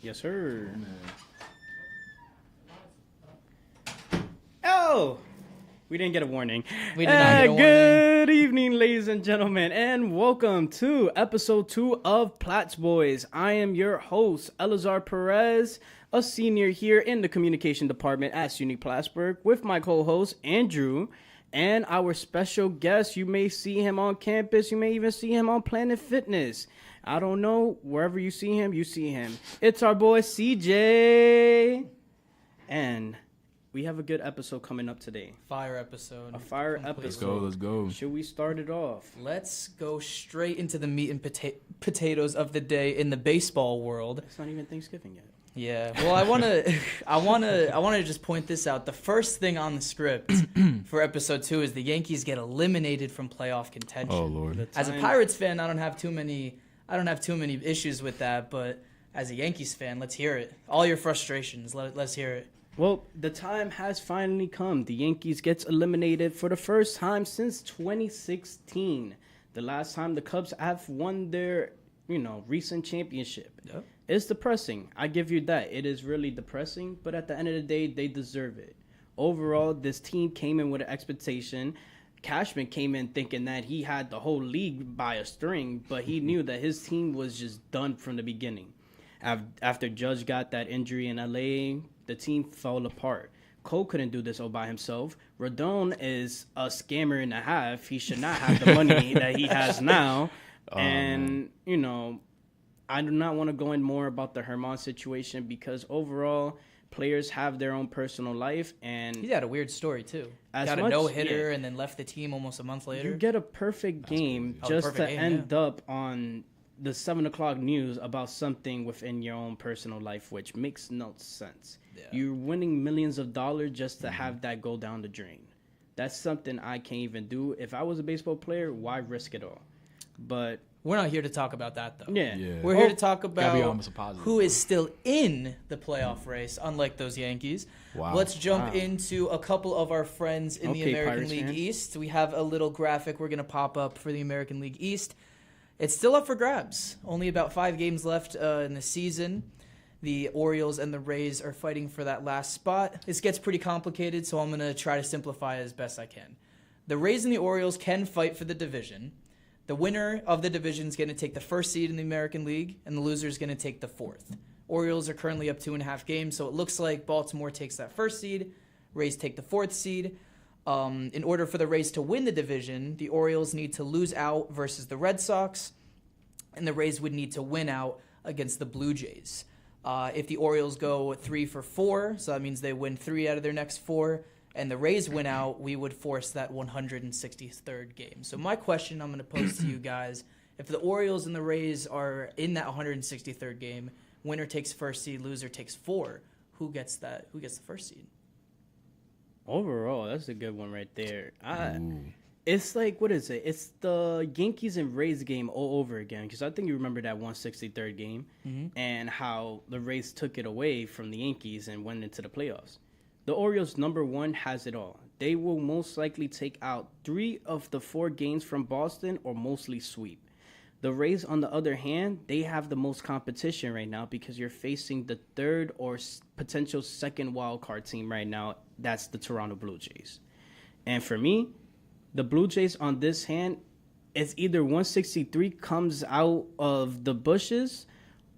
Yes, sir. Oh, we didn't get a warning. We did not get a warning. Good evening, ladies and gentlemen, and welcome to episode 2 of Platt Boyz. I am your host, Elazar Perez, a senior here in the communication department at SUNY Plattsburgh, with my co-host, Andrew, and our special guest. You may see him on campus. You may even see him on Planet Fitness. I don't know. Wherever you see him, you see him. It's our boy, CJ. And we have a good episode coming up today. Fire episode. A fire episode. Let's go. Should we start it off? Let's go straight into the meat and potatoes of the day in the baseball world. It's not even Thanksgiving yet. Yeah. Well, I want to just point this out. The first thing on the script for episode 2 is the Yankees get eliminated from playoff contention. Oh Lord. As a Pirates fan, I don't have too many issues with that, but as a Yankees fan, let's hear it. All your frustrations, let's hear it. Well, the time has finally come. The Yankees gets eliminated for the first time since 2016. The last time the Cubs have won their, recent championship. Yep. It's depressing. I give you that. It is really depressing, but at the end of the day, they deserve it. Overall, this team came in with an expectation. Cashman came in thinking that he had the whole league by a string, but he knew that his team was just done from the beginning. After Judge got that injury in LA, the team fell apart. Cole couldn't do this all by himself. Rodon is a scammer and a half. He should not have the money that he has now. And, I do not want to go in more about the Herman situation because overall, players have their own personal life. And he had a weird story, too. Got a no-hitter and then left the team almost a month later. You get a perfect game just to end up on the 7 o'clock news about something within your own personal life, which makes no sense. Yeah. You're winning millions of dollars just to have that go down the drain. That's something I can't even do. If I was a baseball player, why risk it all? But we're not here to talk about that, though. Yeah. We're here to talk about positive, who is still in the playoff race, unlike those Yankees. Wow. Let's jump into a couple of our friends in the American Pirates League fan. East. We have a little graphic we're going to pop up for the American League East. It's still up for grabs. Only about 5 games left in the season. The Orioles and the Rays are fighting for that last spot. This gets pretty complicated, so I'm going to try to simplify it as best I can. The Rays and the Orioles can fight for the division. The winner of the division is going to take the first seed in the American League, and the loser is going to take the 4th. Orioles are currently up 2.5 games, so it looks like Baltimore takes that first seed. Rays take the 4th seed. In order for the Rays to win the division, the Orioles need to lose out versus the Red Sox, and the Rays would need to win out against the Blue Jays. If the Orioles go 3 for 4, so that means they win 3 out of their next 4, and the Rays win out, we would force that 163rd game. So my question I'm going to pose to you guys, if the Orioles and the Rays are in that 163rd game, winner takes first seed, loser takes 4, who gets the first seed? overall, that's a good one right there. It's like, what is it? It's the Yankees and Rays game all over again. Because I think you remember that 163rd game and how the Rays took it away from the Yankees and went into the playoffs. The Orioles, number one, has it all. They will most likely take out 3 of the 4 games from Boston or mostly sweep. The Rays, on the other hand, they have the most competition right now because you're facing the third or potential second wild card team right now. That's the Toronto Blue Jays. And for me, the Blue Jays on this hand, it's either 163 comes out of the bushes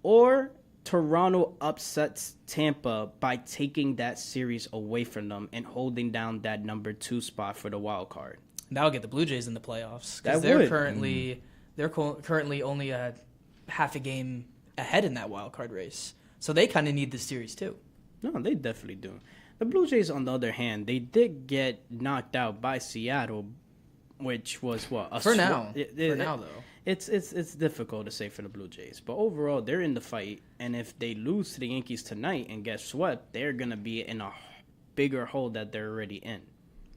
or Toronto upsets Tampa by taking that series away from them and holding down that number 2 spot for the wild card. That'll get the Blue Jays in the playoffs because That would. they're currently only a half a game ahead in that wild card race. So they kind of need this series too. No, they definitely do. The Blue Jays, on the other hand, they did get knocked out by Seattle, which was what? For now, though. It's difficult to say for the Blue Jays. But overall, they're in the fight. And if they lose to the Yankees tonight and get swept, they're going to be in a bigger hole that they're already in.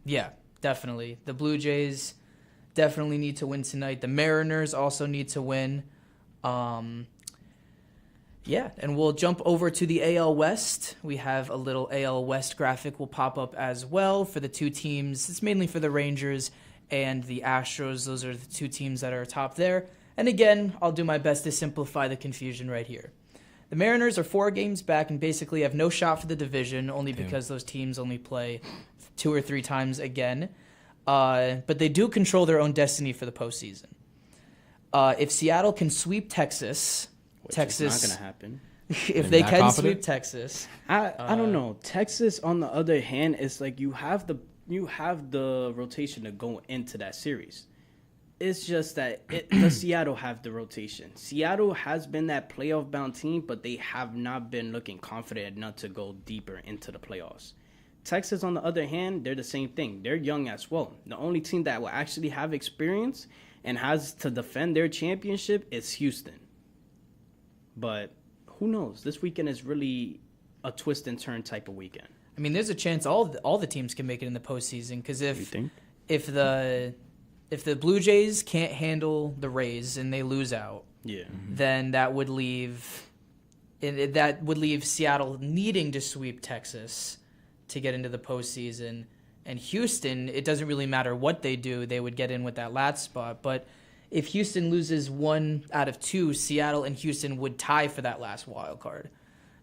Yeah, definitely. The Blue Jays definitely need to win tonight. The Mariners also need to win. Yeah, and we'll jump over to the AL West. We have a little AL West graphic will pop up as well for the 2 teams. It's mainly for the Rangers and the Astros. Those are the 2 teams that are atop there. And again, I'll do my best to simplify the confusion right here. The Mariners are 4 games back and basically have no shot for the division, only because those teams only play 2 or 3 times again. But they do control their own destiny for the postseason. If Seattle can sweep Texas, Which is not going to happen. If they can sweep Texas, I don't know. Texas, on the other hand, is like you have the rotation to go into that series. It's just that the Seattle have the rotation. Seattle has been that playoff bound team, but they have not been looking confident enough to go deeper into the playoffs. Texas, on the other hand, they're the same thing. They're young as well. The only team that will actually have experience and has to defend their championship is Houston. But who knows? This weekend is really a twist and turn type of weekend. I mean, there's a chance all the teams can make it in the postseason because if the Blue Jays can't handle the Rays and they lose out, then that would leave Seattle needing to sweep Texas to get into the postseason. And Houston, it doesn't really matter what they do, they would get in with that last spot. But if Houston loses 1 out of 2, Seattle and Houston would tie for that last wild card.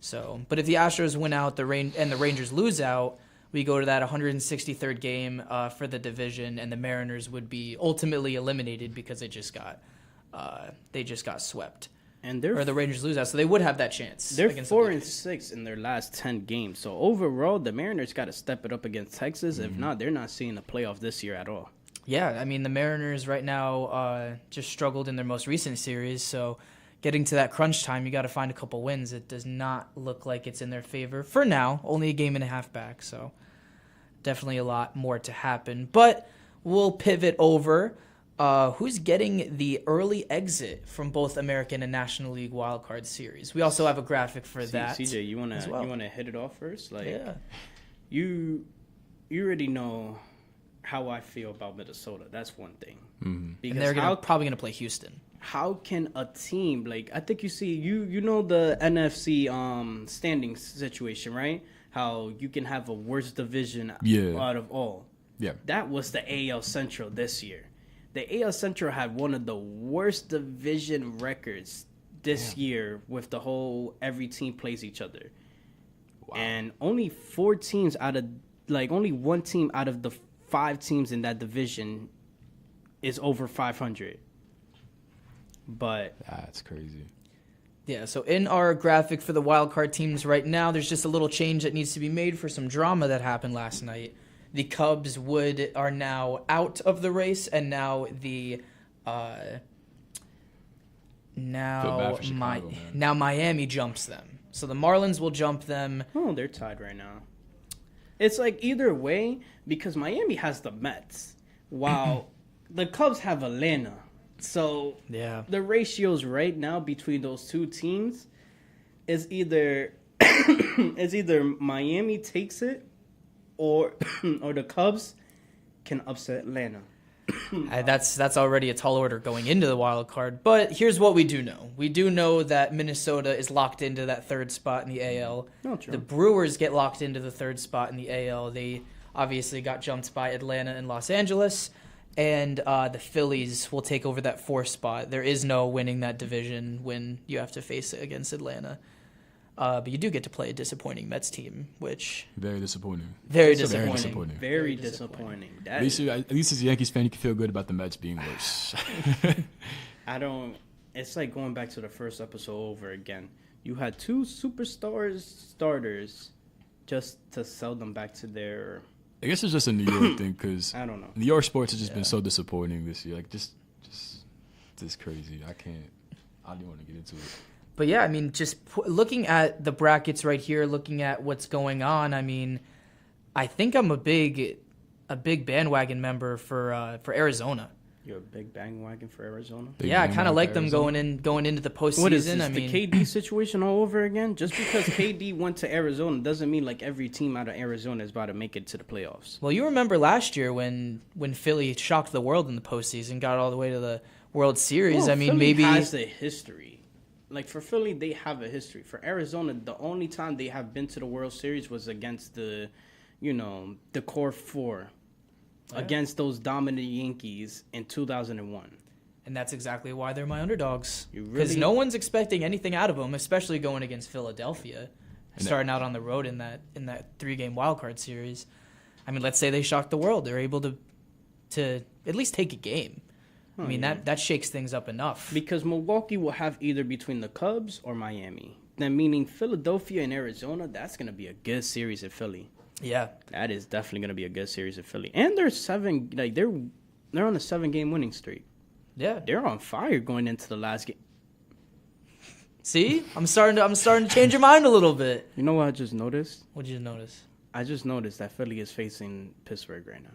So, but if the Astros win out, the Rangers lose out, we go to that 163rd game for the division, and the Mariners would be ultimately eliminated because they just got swept. And the Rangers lose out, so they would have that chance. They're 4-6 in their last 10 games. So overall, the Mariners got to step it up against Texas. If not, they're not seeing the playoff this year at all. Yeah, I mean, the Mariners right now just struggled in their most recent series, so getting to that crunch time, you got to find a couple wins. It does not look like it's in their favor for now. Only a game and a half back, so definitely a lot more to happen. But we'll pivot over. Who's getting the early exit from both American and National League wildcard series? We also have a graphic for that. CJ, you wanna hit it off first? Yeah. You already know how I feel about Minnesota. That's one thing. Mm-hmm. Because and they're probably gonna play Houston. How can a team I think you know the NFC standings situation, right? How you can have a worse division out of all. Yeah. That was the AL Central this year. The AL Central had one of the worst division records this year with the whole every team plays each other. Wow. And only 4 teams only one team out of the 5 teams in that division is over 500. But that's crazy. Yeah, so in our graphic for the wildcard teams right now, there's just a little change that needs to be made for some drama that happened last night. The Cubs are now out of the race, and now now Miami jumps them. So the Marlins will jump them. Oh, they're tied right now. It's like either way because Miami has the Mets, while the Cubs have Atlanta. So the ratios right now between those two teams is either Miami takes it or the Cubs can upset Atlanta. That's already a tall order going into the wild card. But here's what we do know. We do know that Minnesota is locked into that 3rd spot in the AL. Oh, true. The Brewers get locked into the 3rd spot in the AL. They obviously got jumped by Atlanta and Los Angeles. And the Phillies will take over that 4th spot. There is no winning that division when you have to face it against Atlanta. But you do get to play a disappointing Mets team, which... Very disappointing. Very disappointing. Very disappointing. At least as a Yankees fan, you can feel good about the Mets being worse. It's like going back to the first episode over again. You had 2 starters just to sell them back to their... I guess it's just a New York thing because I don't know. New York sports has just been so disappointing this year. Like just crazy. I don't want to get into it. But yeah, I mean, just looking at the brackets right here, looking at what's going on. I mean, I think I'm a big bandwagon member for Arizona. You're a big bandwagon for Arizona? I kind of like them going into the postseason. What is this, the KD situation all over again? Just because KD went to Arizona doesn't mean like every team out of Arizona is about to make it to the playoffs. Well, you remember last year when Philly shocked the world in the postseason, got all the way to the World Series. Well, I mean, Philly maybe has a history. Like for Philly, they have a history. For Arizona, the only time they have been to the World Series was against the core 4. Against those dominant Yankees in 2001. And that's exactly why they're my underdogs. Because Really? no one's expecting anything out of them, especially going against Philadelphia, starting out on the road in that 3-game wildcard series. I mean, let's say they shock the world. They're able to at least take a game. I mean, that shakes things up enough. Because Milwaukee will have either between the Cubs or Miami. Then meaning Philadelphia and Arizona, that's going to be a good series in Philly. Yeah. That is definitely going to be a good series in Philly. And they're on a 7-game winning streak. Yeah. They're on fire going into the last game. See? I'm starting to change your mind a little bit. You know what I just noticed? What did you notice? I just noticed that Philly is facing Pittsburgh right now.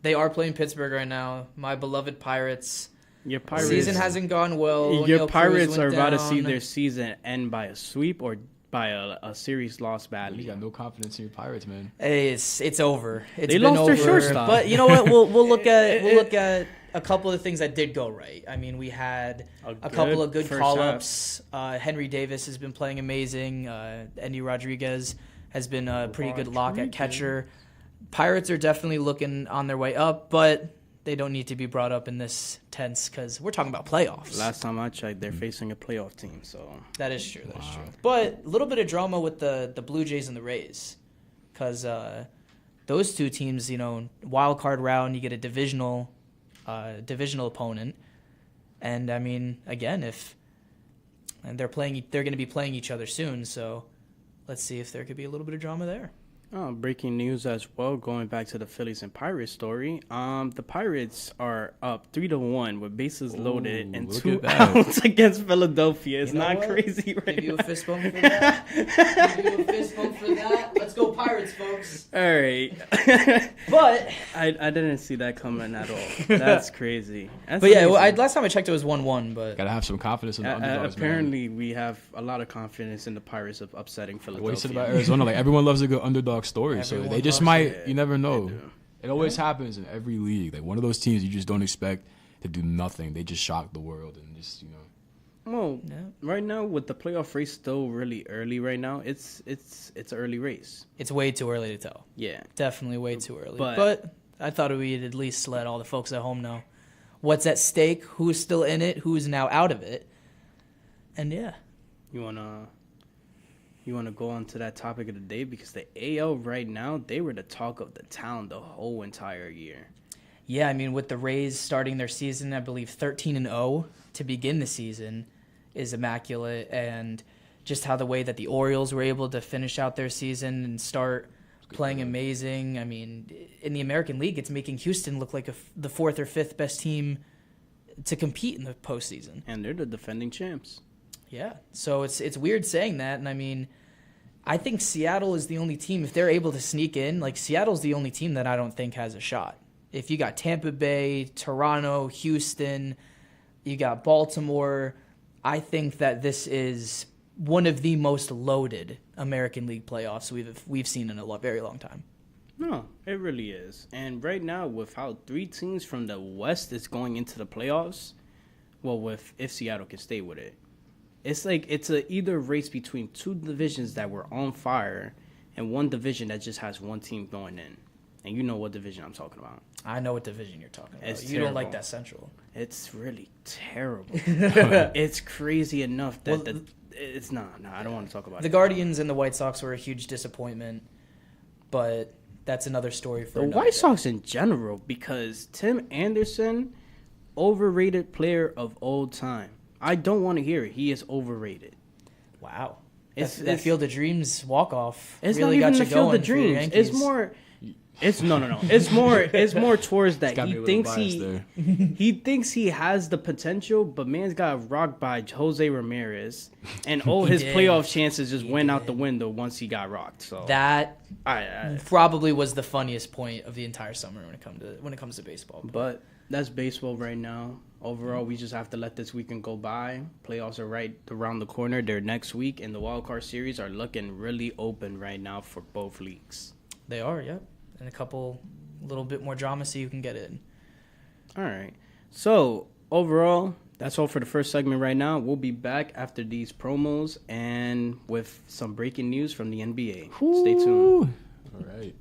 They are playing Pittsburgh right now. My beloved Pirates. Your Pirates Season hasn't gone well. Your O'Neal Pirates Cruz are went about to down. see their season end by a sweep or by a series lost badly. You got no confidence in your Pirates, man. Hey, it's over. It's They been lost their over. shortstop. But you know what? We'll look at a couple of things that did go right. I mean, we had a couple of good first call-ups. Henry Davis has been playing amazing. Andy Rodriguez has been a pretty good lock at catcher. Pirates are definitely looking on their way up, but they don't need to be brought up in this tense because we're talking about playoffs. Last time I checked, they're facing a playoff team. So That is true. That is true. But a little bit of drama with the Blue Jays and the Rays, because those two teams, wild card round, you get a divisional opponent, and I mean, again, they're going to be playing each other soon, so let's see if there could be a little bit of drama there. breaking news as well, going back to the Phillies and Pirates story. The Pirates are up 3-1 with bases loaded and 2 outs against Philadelphia. It's not crazy right Give you now. a fist bump for that. Give you a fist bump for that. Let's go Pirates, folks. All right. But I didn't see that coming at all. That's crazy. But yeah, last time I checked it was 1-1, but Gotta have some confidence in the underdogs, apparently we have a lot of confidence in the Pirates of upsetting Philadelphia. What you said about Arizona, like everyone loves a good underdog story, so Everyone they just loves might. it. You never know. They do. It always happens in every league. Like one of those teams you just don't expect to do nothing. They just shock the world and just Well, Yeah. right now with the playoff race still really early right now, it's an early race. it's way too early to tell. Yeah. Definitely way too early. But- But I thought we'd at least let all the folks at home know what's at stake, who's still in it, who's now out of it. And yeah. You wanna go on to that topic of the day, because the AL right now, they were the talk of the town the whole entire year. Yeah, I mean, with the Rays starting their season, I believe 13-0 to begin the season is immaculate, and just how the way that the Orioles were able to finish out their season and start playing amazing. I mean, in the American League, it's making Houston look like the fourth or fifth best team to compete in the postseason. And they're the defending champs. Yeah, so it's weird saying that, and I mean, I think Seattle is the only team, if they're able to sneak in, like Seattle's the only team that I don't think has a shot. If you got Tampa Bay, Toronto, Houston, you got Baltimore, I think that this is one of the most loaded American League playoffs we've seen in a very long time. No, it really is. And right now, with how 3 teams from the West is going into the playoffs, well, if Seattle can stay with it, it's like it's a either race between 2 divisions that were on fire and 1 division that just has 1 team going in. And you know what division I'm talking about. I know what division you're talking about. It's You don't like terrible. that Central. It's really terrible. It's crazy enough that it's not. No, I don't want to talk about The it. Guardians and the White Sox were a huge disappointment, but that's another story for The another White day. Sox in general, because Tim Anderson, overrated player of all time. I don't want to hear it. He is overrated. Wow. It's- That it's- Field of Dreams walk-off It's really not even got the you Field going of for your Dreams. It's Yankees. more. It's no. It's more towards that gotta be he a little thinks biased he there. he thinks he has the potential, but man's got rocked by Jose Ramirez, and all He his did. playoff chances just He went out the did. window once he got rocked. So That I probably was the funniest point of the entire summer when it comes to baseball. but that's baseball right now. Overall, we just have to let this weekend go by. Playoffs are right around the corner. They're next week, and the wild card series are looking really open right now for both leagues. They are, yep. And a little bit more drama so you can get in. All right. So, overall, that's all for the first segment right now. We'll be back after these promos and with some breaking news from the NBA. Stay tuned. All right.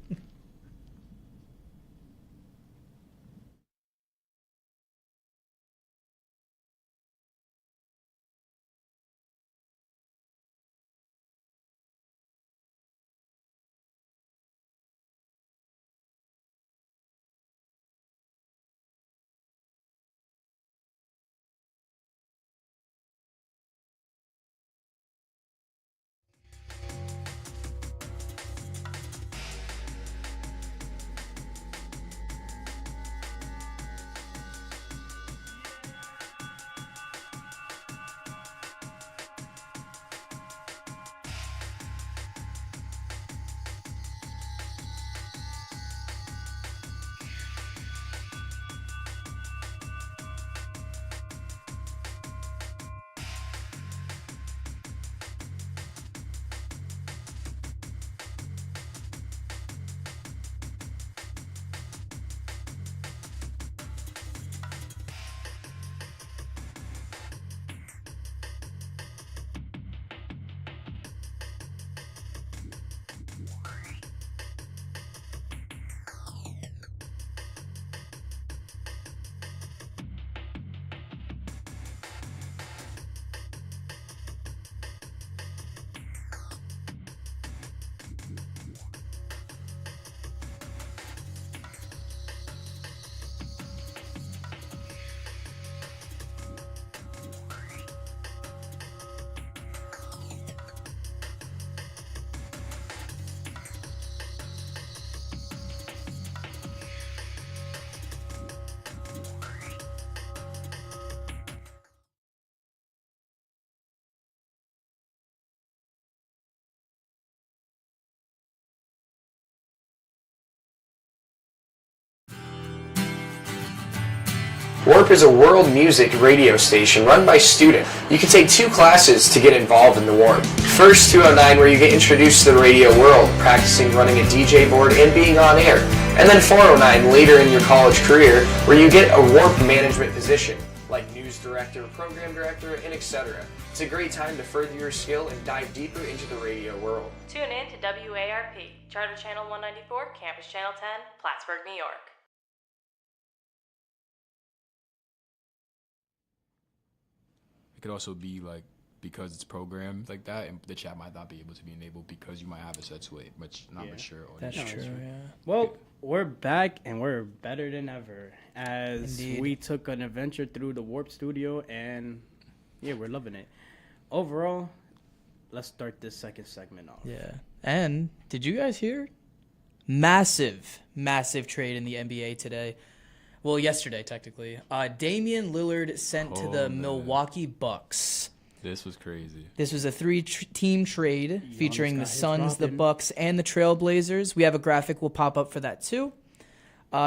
Warp is a world music radio station run by students. You can take 2 classes to get involved in the Warp. First, 209, where you get introduced to the radio world, practicing running a DJ board and being on air. And then 409, later in your college career, where you get a Warp management position, like news director, program director, and etc. It's a great time to further your skill and dive deeper into the radio world. Tune in to WARP, Charter Channel 194, Campus Channel 10, Plattsburgh, New York. It could also be like because it's programmed like that, and the chat might not be able to be enabled because you might have a set to it, but not mature. That's true. Yeah. Well, we're back and we're better than ever as Indeed. we took an adventure through the Warp Studio, and yeah, we're loving it. Overall, let's start this second segment off. Yeah. And did you guys hear? Massive trade in the NBA today. Well, yesterday, technically. Damian Lillard sent to the Milwaukee Bucks. This was crazy. This was a 3-team trade featuring the got his Suns, the Robin. Bucks, and the Trailblazers. We have a graphic we'll pop up for that too.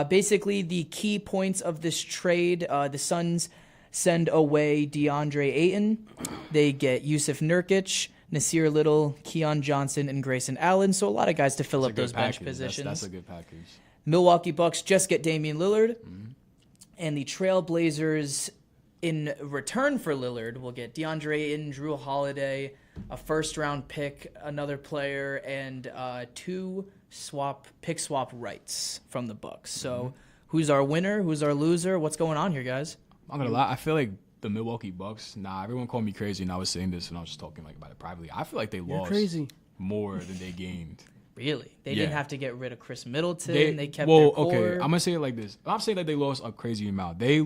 Basically, the key points of this trade, the Suns send away DeAndre Ayton. They get Yusuf Nurkic, Nasir Little, Keon Johnson, and Grayson Allen. So a lot of guys to fill That's a up good those bench package. positions. That's a good package. Milwaukee Bucks just get Damian Lillard. And the Trailblazers, in return for Lillard, will get DeAndre Ayton, Drew Holiday, a first-round pick, another player, and 2 pick swap rights from the Bucks. So who's our winner? Who's our loser? What's going on here, guys? I'm not gonna lie. I feel like the Milwaukee Bucks. Everyone called me crazy, and I was saying this when I was just talking like about it privately. I feel like they lost crazy. more than they gained. Really? They Yeah. didn't have to get rid of Chris Middleton. They kept their well, core. okay. I'm gonna say it like this. I'm saying that they lost a crazy amount. They,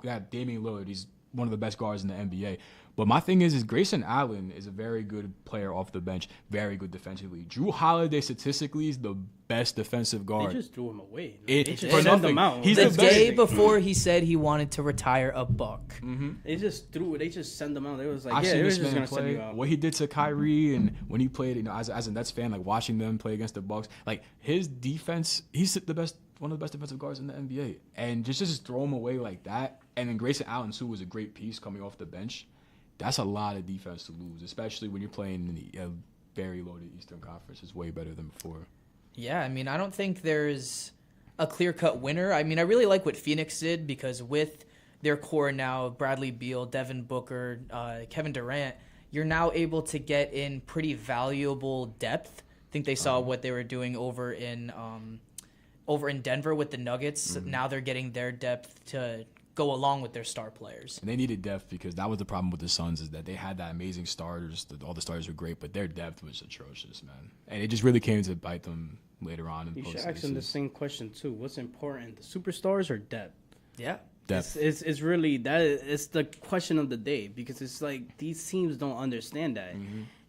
got Damian Lillard. He's one of the best guards in the NBA. But my thing is Grayson Allen is a very good player off the bench, very good defensively. Drew Holiday statistically is the best defensive guard. They just threw him away. It- They for just sent nothing. him out. He's the the day best. before he said he wanted to retire a Buck. They just sent them out. They was like, I've yeah, seen they this was just man gonna send play. you out. What he did to Kyrie and when he played, as a Nets fan, like watching them play against the Bucks, like his defense, he's one of the best defensive guards in the NBA. And just throw him away like that. And then Grayson Allen too was a great piece coming off the bench. That's a lot of defense to lose, especially when you're playing in the very loaded Eastern Conference. It's way better than before. Yeah, I mean, I don't think there's a clear-cut winner. I mean, I really like what Phoenix did because with their core now, Bradley Beal, Devin Booker, Kevin Durant, you're now able to get in pretty valuable depth. I think they saw what they were doing over in Denver with the Nuggets. Now they're getting their depth to go along with their star players. And they needed depth because that was the problem with the Suns is that they had that amazing starters. All the starters were great, but their depth was atrocious, man. And it just really came to bite them later on in the You should postseason. ask them the same question too. What's important, the superstars or depth? Yeah. Depth. It's really that. It's the question of the day because it's like these teams don't understand that.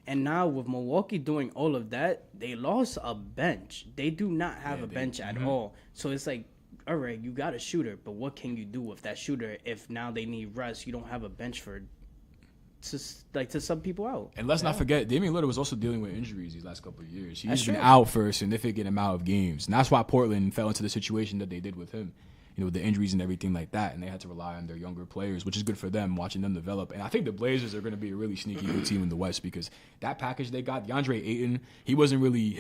And now with Milwaukee doing all of that, they lost a bench. They do not have a bench at all. So it's like, all right, you got a shooter, but what can you do with that shooter if now they need rest? You don't have a bench to sub people out. And let's not forget, Damian Lillard was also dealing with injuries these last couple of years. He's That's been true. out for a significant amount of games. And that's why Portland fell into the situation that they did with him, with the injuries and everything like that. And they had to rely on their younger players, which is good for them, watching them develop. And I think the Blazers are going to be a really sneaky good team in the West because that package they got, DeAndre Ayton, he wasn't really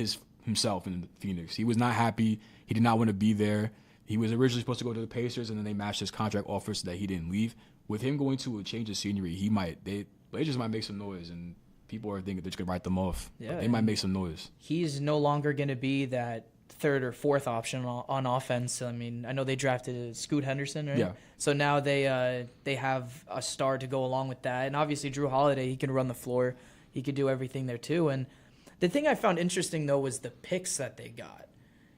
himself in Phoenix. He was not happy. He did not want to be there. He was originally supposed to go to the Pacers, and then they matched his contract offer so that he didn't leave. With him going to a change of scenery, Blazers might make some noise, and people are thinking they're just going to write them off. Yeah, But they might make some noise. He's no longer going to be that third or fourth option on offense. I mean, I know they drafted Scoot Henderson, right? Yeah. So now they have a star to go along with that. And obviously Drew Holiday, he can run the floor. He could do everything there too. And the thing I found interesting, though, was the picks that they got.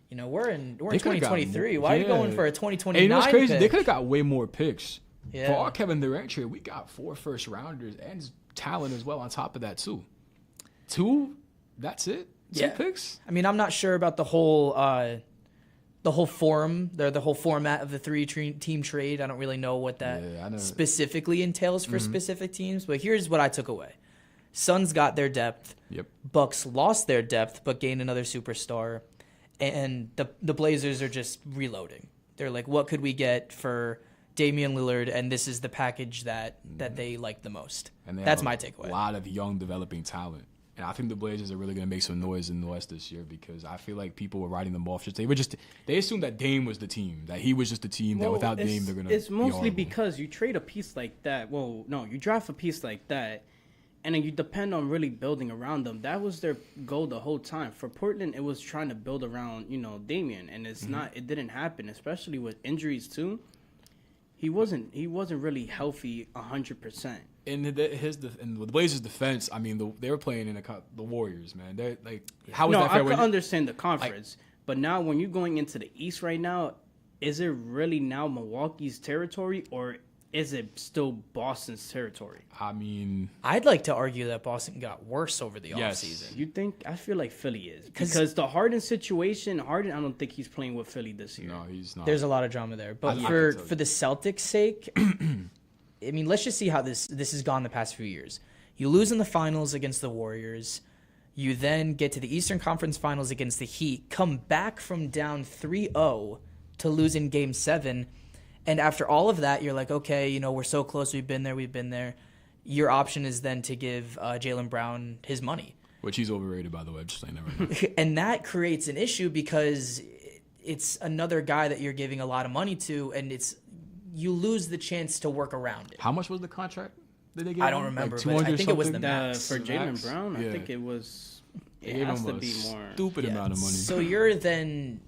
We're in 2023. Why are you going for a 2029 And you know what's crazy? pick? They could have got way more picks. Yeah. For our Kevin Durant trade, we got 4 first-rounders and talent as well on top of that, too. 2? That's it? 2 picks? I mean, I'm not sure about the whole form, the whole format of the 3-team trade. I don't really know what that specifically entails for specific teams. But here's what I took away: Suns got their depth. Yep. Bucks lost their depth, but gained another superstar. And the Blazers are just reloading. They're like, what could we get for Damian Lillard, and this is the package that they like the most. And that's my takeaway. A lot of young developing talent. And I think the Blazers are really going to make some noise in the West this year because I feel like people were writing them off. They assumed that Dame was the team, that he was just the team, that without Dame they're going to It's mostly because you trade a piece like that. Well, no, you draft a piece like that, and then you depend on really building around them. That was their goal the whole time. For Portland, it was trying to build around, Damian, and it didn't happen, especially with injuries too. He wasn't really healthy 100%. In the Blazers' defense, I mean, they were playing in the Warriors, man. They're like, how is that fair? I can understand the conference, but now when you're going into the East right now, is it really now Milwaukee's territory or is it still Boston's territory? I mean, I'd like to argue that Boston got worse over the offseason. You think? I feel like Philly is. Because the Harden situation, I don't think he's playing with Philly this year. No, he's not. There's a lot of drama there. But for the Celtics' sake, I mean, let's just see how this has gone the past few years. You lose in the finals against the Warriors. You then get to the Eastern Conference Finals against the Heat, come back from down 3-0 to lose in Game 7. And after all of that, you're like, okay, we're so close. We've been there. Your option is then to give Jaylen Brown his money. Which he's overrated, by the way. Just saying that right now. And that creates an issue because it's another guy that you're giving a lot of money to, and you lose the chance to work around it. How much was the contract that they gave I don't remember, but I think it was the max. For Jaylen Brown, I think it was. It has to be more. Stupid amount of money. So you're then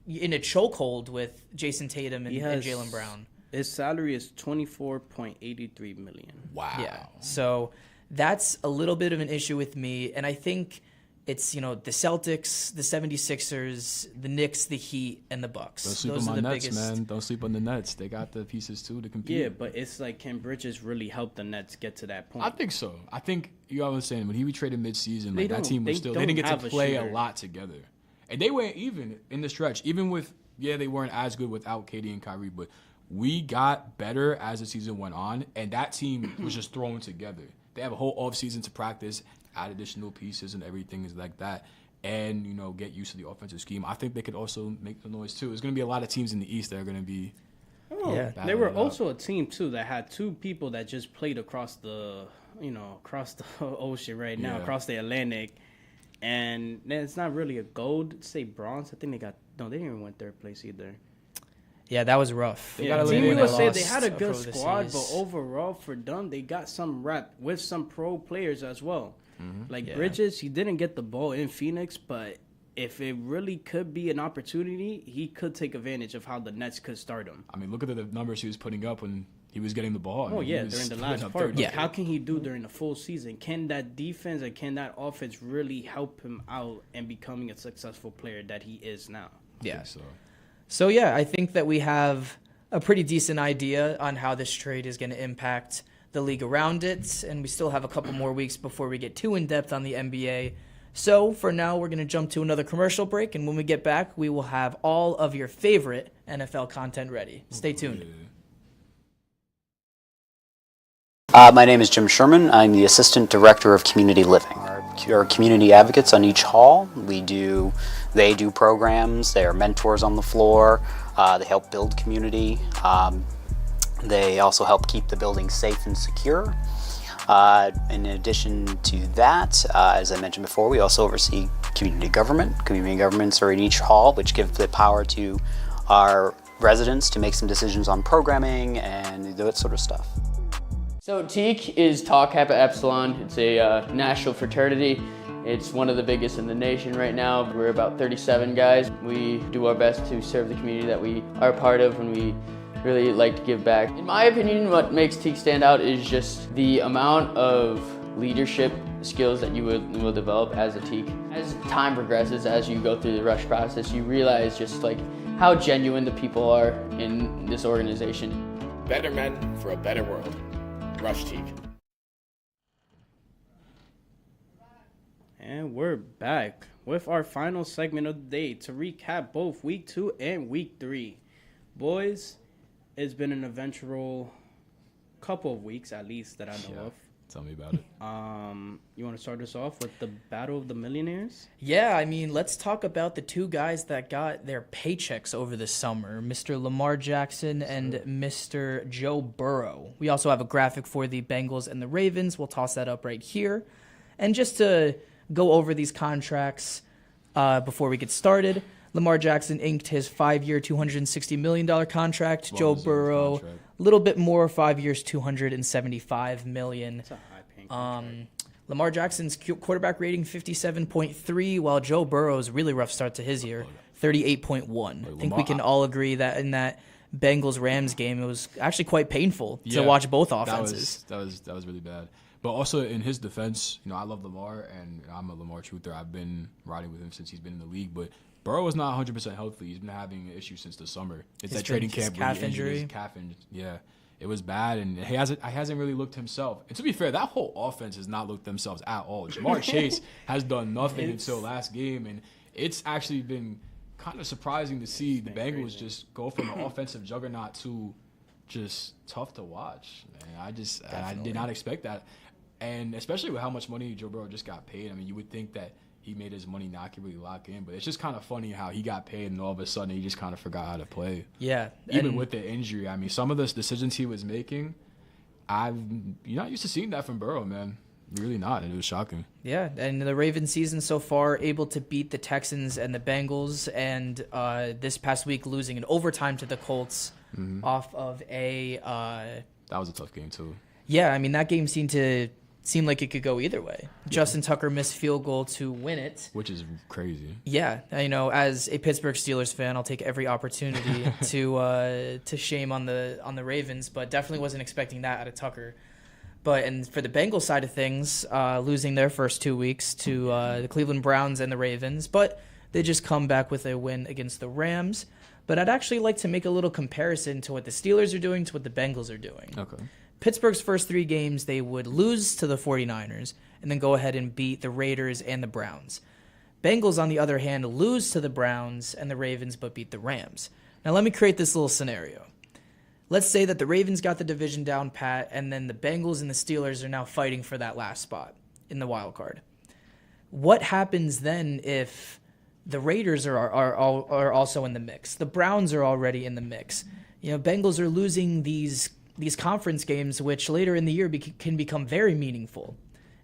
in a chokehold with Jason Tatum and Jaylen Brown. His salary is $24.83 million. Wow. Yeah. So that's a little bit of an issue with me, and I think it's the Celtics, the 76ers, the Knicks, the Heat, and the Bucks. Don't sleep on the Nets, man. Don't sleep on the Nets. They got the pieces too to compete. Yeah, but it's like, can Bridges really help the Nets get to that point? I think so. I think you always saying when he retraded midseason, like that team was they didn't get to play a lot together. And they weren't even in the stretch. Even with, they weren't as good without KD and Kyrie, but we got better as the season went on, and that team was just thrown together. They have a whole offseason to practice, add additional pieces and everything is like that, and, get used to the offensive scheme. I think they could also make the noise, too. There's going to be a lot of teams in the East that are going to be they were also a team, too, that had two people that just played across the ocean right now, across the Atlantic. And it's not really a gold, say bronze. I think they didn't even win third place either. Yeah, that was rough. Team USA, they had a good squad, but overall for them, they got some rep with some pro players as well. Mm-hmm. Bridges, he didn't get the ball in Phoenix, but if it really could be an opportunity, he could take advantage of how the Nets could start him. I mean, look at the numbers he was putting up when he was getting the ball. During the last part. But how can he do during the full season? Can that defense and can that offense really help him out in becoming a successful player that he is now? Yeah. So I think that we have a pretty decent idea on how this trade is going to impact the league around it, and we still have a couple more weeks before we get too in-depth on the NBA. So for now, we're going to jump to another commercial break, and when we get back, we will have all of your favorite NFL content ready. Stay tuned. My name is Jim Sherman. I'm the Assistant Director of Community Living. Our community advocates on each hall. They do programs. They are mentors on the floor. They help build community. They also help keep the building safe and secure. In addition to that, as I mentioned before, we also oversee community government. Community governments are in each hall, which give the power to our residents to make some decisions on programming and that sort of stuff. So TEAC is Tau Kappa Epsilon. It's a national fraternity. It's one of the biggest in the nation right now. We're about 37 guys. We do our best to serve the community that we are a part of, and we really like to give back. In my opinion, what makes TEAC stand out is just the amount of leadership skills that you will develop as a TEAC. As time progresses, as you go through the rush process, you realize just how genuine the people are in this organization. Better men for a better world. Rush TEAC. And we're back with our final segment of the day to recap both Week 2 and Week 3. Boys, it's been an eventful couple of weeks, at least, that I know of. Tell me about it. You want to start us off with the Battle of the Millionaires? Yeah, I mean, let's talk about the two guys that got their paychecks over the summer, Mr. Lamar Jackson and Mr. Joe Burrow. We also have a graphic for the Bengals and the Ravens. We'll toss that up right here. And just to go over these contracts before we get started, Lamar Jackson inked his 5-year, $260 million contract. Joe Burrow, a little bit more, 5 years, $275 million. That's a high-paying contract. Lamar Jackson's quarterback rating, 57.3, while Joe Burrow's really rough start to his year, 38.1. I think we can all agree that in that Bengals-Rams game, it was actually quite painful to watch both offenses. That was really bad. But also in his defense, I love Lamar, and I'm a Lamar truther. I've been riding with him since he's been in the league, but Burrow is not 100% healthy. He's been having issues since the summer. It's that trading camp calf injury. Yeah, it was bad, and he hasn't really looked himself. And to be fair, that whole offense has not looked themselves at all. Jamar Chase has done nothing until last game, and it's actually been kind of surprising to see the Bengals just go from an offensive juggernaut to just tough to watch. Man, I did not expect that, and especially with how much money Joe Burrow just got paid. I mean, you would think that he made his money not can really lock in, but it's just kind of funny how he got paid and all of a sudden he just kind of forgot how to play. Yeah. Even with the injury, I mean, some of the decisions he was making, you're not used to seeing that from Burrow, man. Really not. It was shocking. Yeah, and the Ravens season so far, able to beat the Texans and the Bengals, and this past week losing in overtime to the Colts off of a... that was a tough game, too. Yeah, I mean, that game seemed like it could go either way. Justin Tucker missed field goal to win it, which is crazy. Yeah, as a Pittsburgh Steelers fan, I'll take every opportunity to shame on the Ravens, but definitely wasn't expecting that out of Tucker. And for the Bengals side of things, losing their first 2 weeks to the Cleveland Browns and the Ravens, but they just come back with a win against the Rams. But I'd actually like to make a little comparison to what the Steelers are doing to what the Bengals are doing. Okay. Pittsburgh's first 3 games, they would lose to the 49ers and then go ahead and beat the Raiders and the Browns. Bengals, on the other hand, lose to the Browns and the Ravens but beat the Rams. Now let me create this little scenario. Let's say that the Ravens got the division down pat and then the Bengals and the Steelers are now fighting for that last spot in the wild card. What happens then if the Raiders are also in the mix? The Browns are already in the mix. Bengals are losing these conference games, which later in the year can become very meaningful.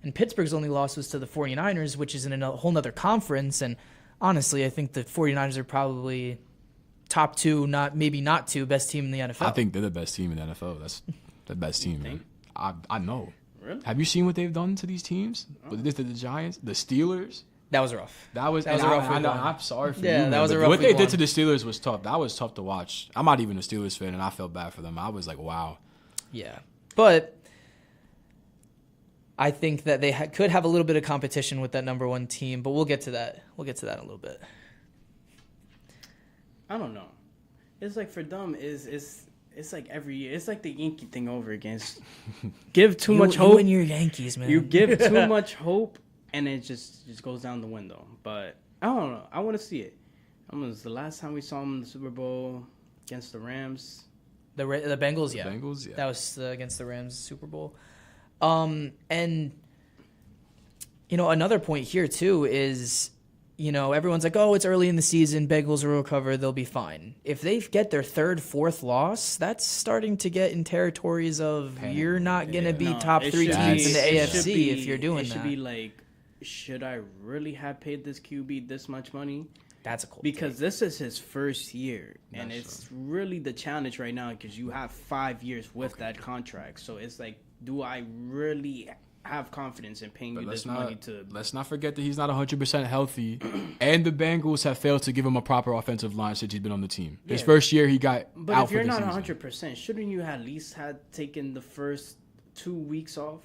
And Pittsburgh's only loss was to the 49ers, which is in a whole nother conference. And honestly, I think the 49ers are probably top 2, maybe not 2, best team in the NFL. I think they're the best team in the NFL. That's the best team, man. I know. Really? Have you seen what they've done to these teams? With the Giants, the Steelers? That was rough. That was a rough week. I'm sorry for you. Yeah, that was a rough What week they did one. to the Steelers was tough. That was tough to watch. I'm not even a Steelers fan, and I felt bad for them. I was like, wow. Yeah. But I think that they could have a little bit of competition with that number 1 team, but we'll get to that. We'll get to that in a little bit. I don't know. It's like for them, it's like every year. It's like the Yankee thing over again. Give too much hope. You and your Yankees, man. You give too much hope, and it just goes down the window. But I don't know. I want to see it. It was the last time we saw them in the Super Bowl against the Rams. The Bengals, yeah. The Bengals, yeah. That was against the Rams Super Bowl. And, another point here, too, is, everyone's like, oh, it's early in the season. Bengals will recover. They'll be fine. If they get their 3rd, 4th loss, that's starting to get in territories of you're not going to be top 3 teams in the AFC if you're doing that. It should be like, should I really have paid this QB this much money? That's a cool because take. This is his first year, and it's really the challenge right now because you have 5 years with that contract. So it's like, do I really have confidence in paying you this money to... Let's not forget that he's not 100% healthy, and the Bengals have failed to give him a proper offensive line since he's been on the team. His first year, he got out for the season. But if you're not 100%, shouldn't you at least have taken the first 2 weeks off?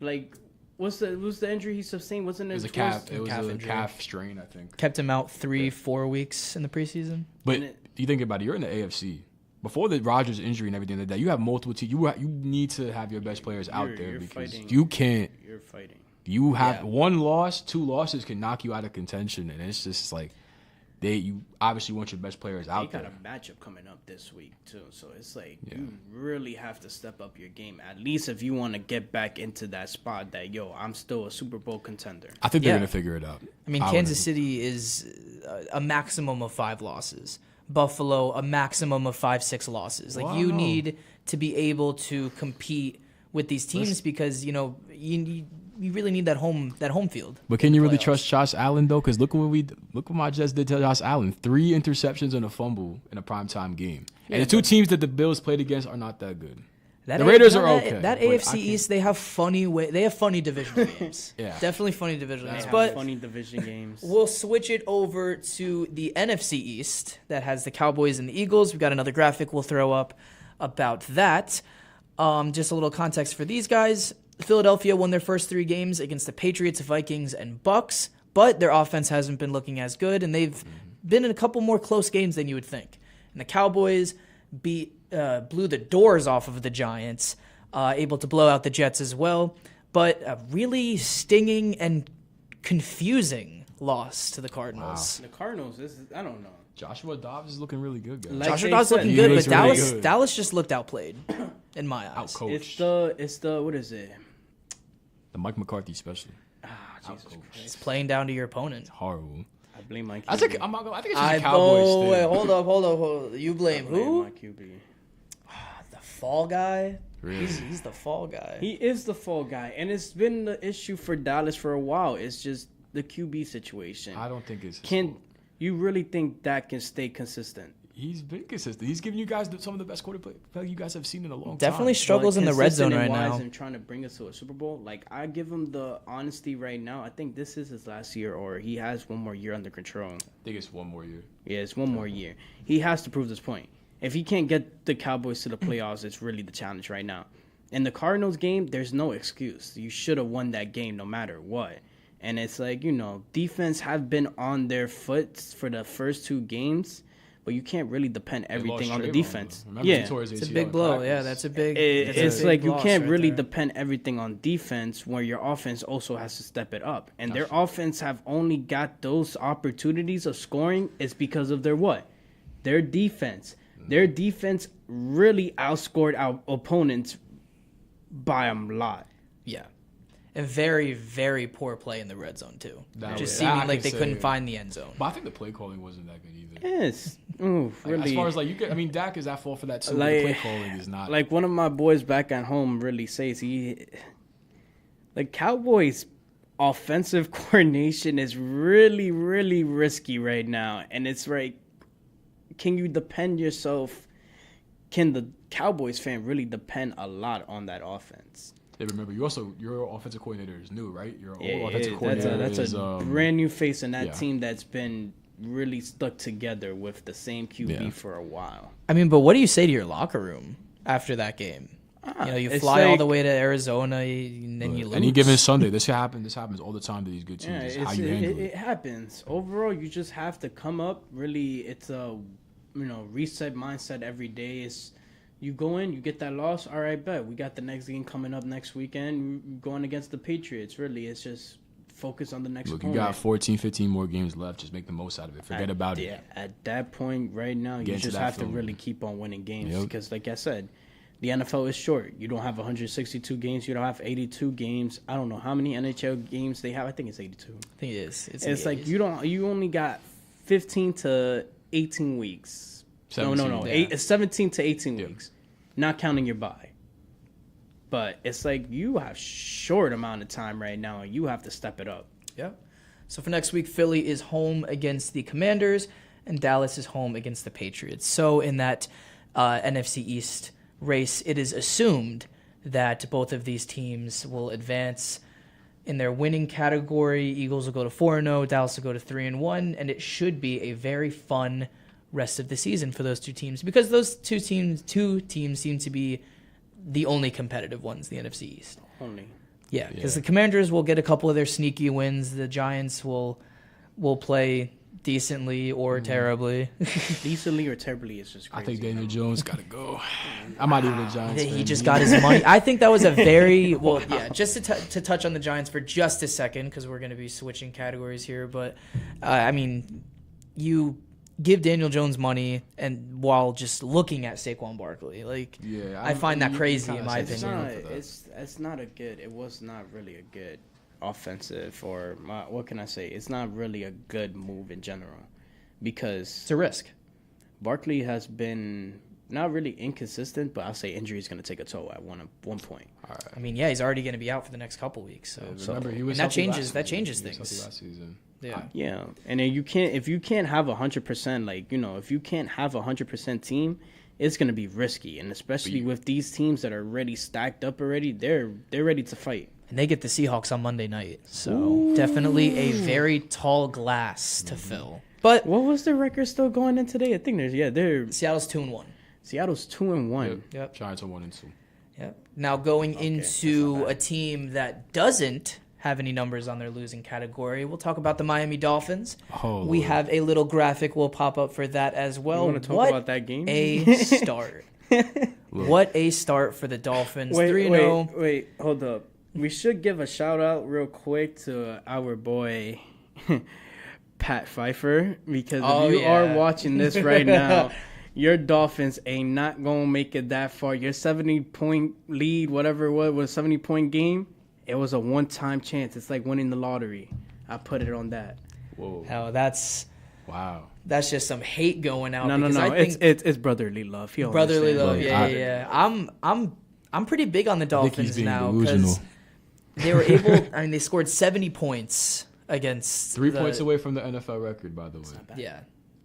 Like... What's the injury he sustained? Wasn't it? It was a calf. It was a calf strain, I think. Kept him out 4 weeks in the preseason. But you think about it, you're in the AFC. Before the Rodgers injury and everything like that, you have multiple teams. You need to have your best players out there because you can't. You're fighting. You have 1 loss, 2 losses can knock you out of contention, and it's just like you obviously want your best players out They there. got a matchup coming up this week too, so it's like you really have to step up your game, at least if you want to get back into that spot that I'm still a Super Bowl contender. I think they're Yeah. gonna figure it out. I mean, Kansas City is a maximum of 5 losses. Buffalo, a maximum of 5-6 losses. Like, you need to be able to compete with these teams because you really need that home field. But can you really trust Josh Allen though? Because look what my Jets did to Josh Allen: 3 interceptions and a fumble in a primetime game. And the two teams that the Bills played against are not that good. The Raiders are okay. That but AFC East, they have funny divisional games. Yeah. Definitely funny divisional They games. have But funny division games. we'll switch it over to the NFC East that has the Cowboys and the Eagles. We've got another graphic we'll throw up about that. Just a little context for these guys. Philadelphia won their first 3 games against the Patriots, Vikings, and Bucks, but their offense hasn't been looking as good, and they've been in a couple more close games than you would think. And the Cowboys blew the doors off of the Giants, able to blow out the Jets as well, but a really stinging and confusing loss to the Cardinals. The Cardinals, I don't know. Joshua Dobbs is looking really good, guys. Like Joshua they Dobbs said, looking he good, but looks really good. Dallas just looked outplayed in my eyes. Outcoached. It's the what is it? The Mike McCarthy special. Jesus Outcoached. Christ. It's playing down to your opponent. Horrible. I blame my QB. I think it's just a Cowboys thing. Wait, hold up. You blame I blame who? my QB. The fall guy? Really? He's the fall guy. He is the fall guy, and it's been the issue for Dallas for a while. It's just the QB situation. I don't think it's his Can fault. you really think that can stay consistent? He's been consistent. He's giving you guys some of the best quarterback you guys have seen in a long Definitely time. struggles in the red zone right now. And trying to bring us to a Super Bowl, like I give him the honesty right now. I think this is his last year, or he has one more year under control. I think it's one more year. Yeah, it's one more year. He has to prove this point. If he can't get the Cowboys to the playoffs, it's really the challenge right now. In the Cardinals game, there's no excuse. You should have won that game no matter what. And it's like, defense have been on their foot for the first 2 games, but you can't really depend everything on the defense. Yeah, It's a big blow. Yeah, that's a big. It's a big like you loss can't right really there. depend everything on defense where your offense also has to step it up. And their offense have only got those opportunities of scoring is because of their what? Their defense. Their defense really outscored our opponents by a lot. Yeah. And very, very poor play in the red zone, too. That Just was- seeming I like they can couldn't say- find the end zone. But I think the play calling wasn't that good either. Yes. Like, Really. as far as Dak is at fault for that too. But the play calling is not. Like one of my boys back at home really says Cowboys offensive coordination is really, really risky right now. And it's like, can you depend yourself? Can the Cowboys fan really depend a lot on that offense? Yeah, remember, your offensive coordinator is new, right? Your Yeah, old offensive coordinator that's is a brand new face in that yeah. team that's been really stuck together with the same QB Yeah. for a while. I mean, but what do you say to your locker room after that game? You it's fly all like- the way to Arizona, and then you lose. Any given Sunday, this happens all the time to these good teams. Yeah, It's how you handle it happens. Overall, you just have to come up. Really, it's a reset mindset every day. It's you go in, you get that loss. All right, bet we got the next game coming up next weekend. Going against the Patriots. Really, it's just focus on the next. Look, you opponent. got 14, 15 more games left. Just make the most out of it. Forget about it. At that point, right now, Get you into just that have to flow. really keep on winning games Yep. because, like I said, the NFL is short. You don't have 162 games. You don't have 82 games. I don't know how many NHL games they have. I think it's 82. I think it is. It's like you only got 15 to 18 weeks. 17, No. yeah. 17 to 18 Yeah. weeks, not counting your bye. But it's like you have short amount of time right now, and you have to step it up. Yep. So for next week, Philly is home against the Commanders, and Dallas is home against the Patriots. So in that NFC East race, it is assumed that both of these teams will advance in their winning category. Eagles will go to 4-0, Dallas will go to 3-1, and it should be a very fun rest of the season for those two teams because those two teams seem to be the only competitive ones in the NFC East. Only. Yeah, because the Commanders will get a couple of their sneaky wins. The Giants will play decently or terribly. Decently or terribly is just crazy. I think Daniel Jones got to go. I'm not even a Giants fan. He just got his money. I think that was a very well. Yeah, just to touch on the Giants for just a second because we're going to be switching categories here. But I mean, you give Daniel Jones money and while just looking at Saquon Barkley. Like, Yeah, I find that crazy in my It's opinion. not. It's not a good. It was not really a good offensive or what can I say? It's not really a good move in general because It's a risk. Barkley has been not really inconsistent, but I'll say injury is going to take a toll at one point. I mean, yeah, he's already going to be out for the next couple weeks. So, Remember, he was and that healthy changes last changes season. He was things. healthy last season. Yeah. Yeah, and then if you can't have 100%, like if you can't have 100% team, it's going to be risky, and especially with these teams that are already stacked up already, they're ready to fight. And they get the Seahawks on Monday night. So definitely a very tall glass to fill. But What was the record still going in today? I think they're Seattle's 2-1. Seattle's 2-1. Yep. Giants are 1-2. Yep. Now going that's into not a team that doesn't have any numbers on their losing category, we'll talk about the Miami Dolphins. Oh, we Lord. have a little graphic will pop up for that as well. You want to talk What about that game? a start. What a start for the Dolphins. 3-0. Wait, hold up. We should give a shout out real quick to our boy Pat Pfeiffer, because if you are watching this right now, your Dolphins ain't not gonna make it that far. Your 70-point lead, whatever it was a 70-point game, it was a one-time chance. It's like winning the lottery. I put it on that. Whoa. Oh, that's Wow. just some hate going out. No. I think It's brotherly love. He'll brotherly understand. love. Yeah. I'm pretty big on the I think he's Dolphins being now delusional. because they were able. I mean, they scored 70 points against 3 points away from the NFL record, by the way. Yeah.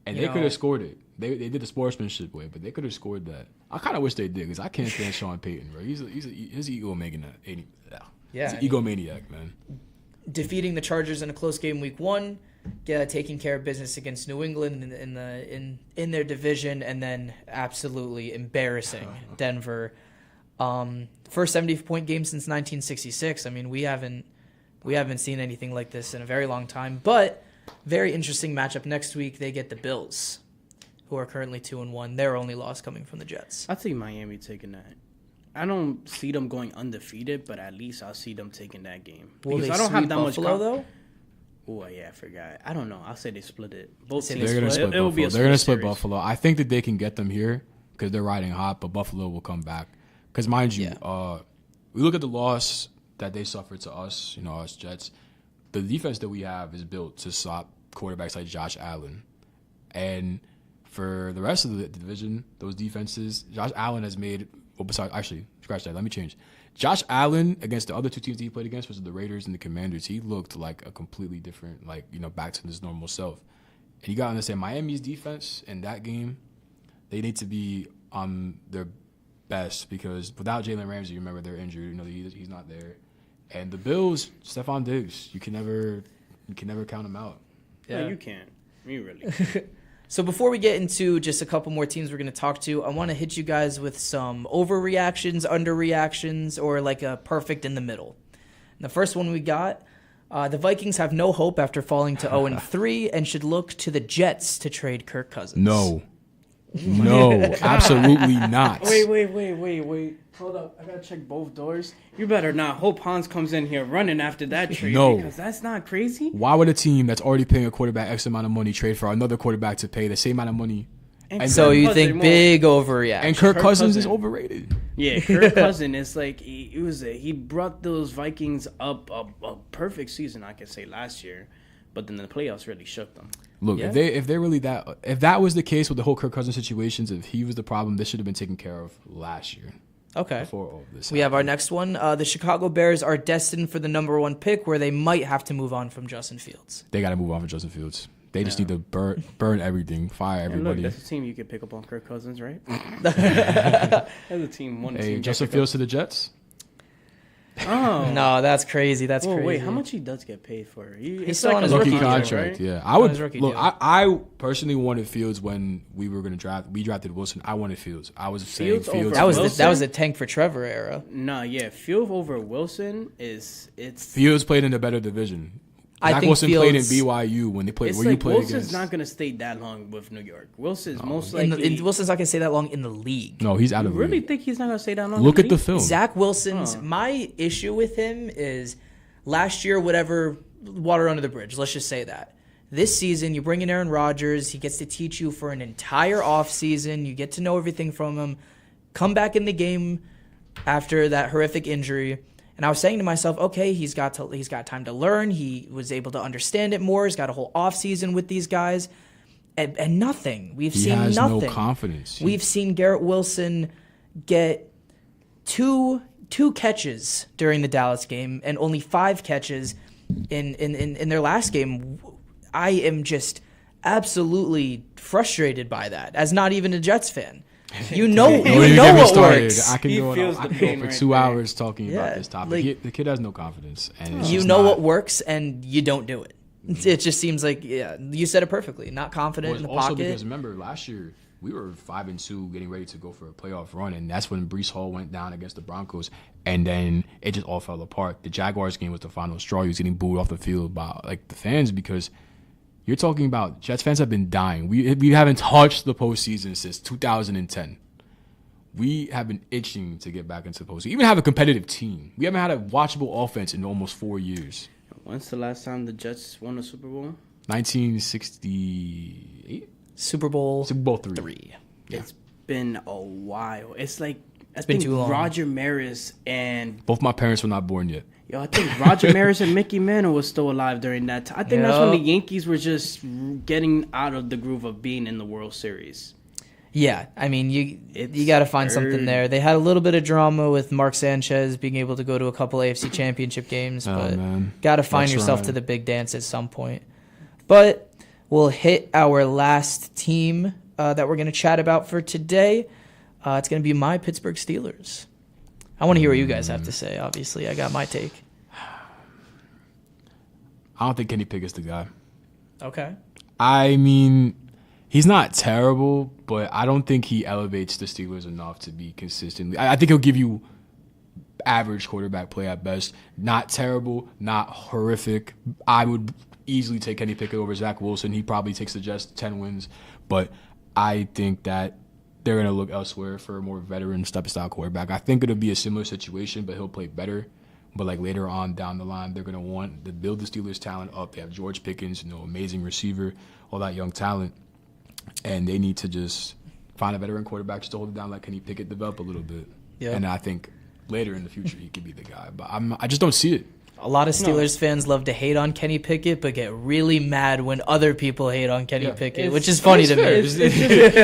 And You they know- could have scored it. They did the sportsmanship way, but they could have scored that. I kind of wish they did, because I can't stand Sean Payton, bro. He's his egomaniac. Yeah, He's an egomaniac, man. Defeating the Chargers in a close game week 1, taking care of business against New England in their division, and then absolutely embarrassing Denver. First 70-point game since 1966. I mean, we haven't seen anything like this in a very long time. But very interesting matchup next week. They get the Bills, who are currently 2-1. Their only loss coming from the Jets. I see Miami taking that. I don't see them going undefeated, but at least I'll see them taking that game. Will Because they I don't have sweep that Buffalo much though? Oh yeah, I forgot. I don't know. I'll say they split it. Both Say teams They're gonna split It will be Buffalo. a They're gonna split series. Buffalo. I think that they can get them here because they're riding hot, but Buffalo will come back. Because mind you, we look at the loss that they suffered to us, us Jets. The defense that we have is built to stop quarterbacks like Josh Allen, and for the rest of the division, those defenses, Josh Allen has made. Well, besides, actually, scratch that. Let me change. Josh Allen against the other two teams that he played against, which was the Raiders and the Commanders, he looked like a completely different, back to his normal self. And you got to understand, Miami's defense in that game, they need to be on their best, because without Jalen Ramsey, you remember they're injured. He's not there. And the Bills, Stephon Diggs, you can never count him out. Yeah, you can't. You really. So before we get into just a couple more teams we're going to talk to, I want to hit you guys with some overreactions, underreactions, or like a perfect in the middle. And the first one we got, the Vikings have no hope after falling to 0-3 and should look to the Jets to trade Kirk Cousins. No, absolutely not. Wait. Hold up. I gotta check both doors. You better not hope Hans comes in here running after that trade. No. Because that's not crazy. Why would a team that's already paying a quarterback X amount of money trade for another quarterback to pay the same amount of money? And So you Kirk think Cousins big overreaction? And Kirk Cousins is Cousins. overrated. Yeah, Kirk Cousins is like he brought those Vikings up a perfect season, I could say, last year, but then the playoffs really shook them. Look, Yeah. if that was the case with the whole Kirk Cousins situations, if he was the problem, this should have been taken care of last year. Okay. Before all of this We have our happened. next one. The Chicago Bears are destined for the number 1 pick, where they might have to move on from Justin Fields. They got to move on from Justin Fields. They just need to burn everything, fire And everybody. look, that's a team you could pick up on Kirk Cousins, right? That's a team. One Hey, team. Justin you could Fields to the Jets? pick up. Oh No, that's crazy. That's Well, crazy. wait, how much he does get paid for? He's still on his Rookie rookie deal, contract, right? yeah. I would his rookie look. deal. I personally wanted Fields when we were going to draft. We drafted Wilson. I wanted Fields. I was saying Fields Fields. over That was Wilson? that was the tank for Trevor era. No, yeah, Field over Wilson it's Fields played in a better division. I Zach think Wilson played in Fields- BYU when they played. it's Where you like played Wilson's against? not gonna stay that long with New York. Wilson's most In likely. Wilson's not gonna stay that long in the league. No, he's out you of really league. think he's not gonna stay that long? Look in at the league? film. Zach Wilson's my issue with him is last year, whatever, water under the bridge. Let's just say that This season, you bring in Aaron Rodgers. He gets to teach you for an entire offseason. You get to know everything from him. Come back in the game after that horrific injury. And I was saying to myself, okay, he's got time to learn. He was able to understand it more. He's got a whole offseason with these guys. And nothing. We've seen nothing. He has no confidence. We've seen Garrett Wilson get two catches during the Dallas game and only 5 catches in their last game. I am just absolutely frustrated by that as not even a Jets fan. You know what works. I can go for 2 hours talking about this topic. The kid has no confidence. And you know what works and you don't do it. It just seems like, you said it perfectly. Not confident in the also pocket. Because remember, last year, we were 5-2 getting ready to go for a playoff run, and that's when Breece Hall went down against the Broncos, and then it just all fell apart. The Jaguars game was the final straw. He was getting booed off the field by the fans because you're talking about Jets fans have been dying. We haven't touched the postseason since 2010. We have been itching to get back into the postseason. Even have a competitive team. We haven't had a watchable offense in almost 4 years. When's the last time the Jets won a Super Bowl? 1968? Super Bowl 3. Yeah. It's been a while. It's like it's been too long. Roger Maris and both my parents were not born yet. I think Roger Maris and Mickey Mantle was still alive during that time. I think that's when the Yankees were just getting out of the groove of being in the World Series. Yeah, I mean, you got to find something there. They had a little bit of drama with Mark Sanchez being able to go to a couple AFC Championship games, but got to find yourself to the big dance at some point. But we'll hit our last team that we're going to chat about for today. It's going to be my Pittsburgh Steelers. I want to hear what you guys have to say, obviously. I got my take. I don't think Kenny Pickett's the guy. Okay. I mean, he's not terrible, but I don't think he elevates the Steelers enough to be consistently. I think he'll give you average quarterback play at best. Not terrible, not horrific. I would easily take Kenny Pickett over Zach Wilson. He probably takes the Jets 10 wins, but I think that they're going to look elsewhere for a more veteran style quarterback. I think it'll be a similar situation, but he'll play better. But later on down the line, they're going to want to build the Steelers' talent up. They have George Pickens, amazing receiver, all that young talent. And they need to just find a veteran quarterback just to hold it down, like Kenny Pickett develop a little bit. Yeah. And I think later in the future he could be the guy. But I just don't see it. A lot of Steelers fans love to hate on Kenny Pickett, but get really mad when other people hate on Kenny Pickett, which is funny to me.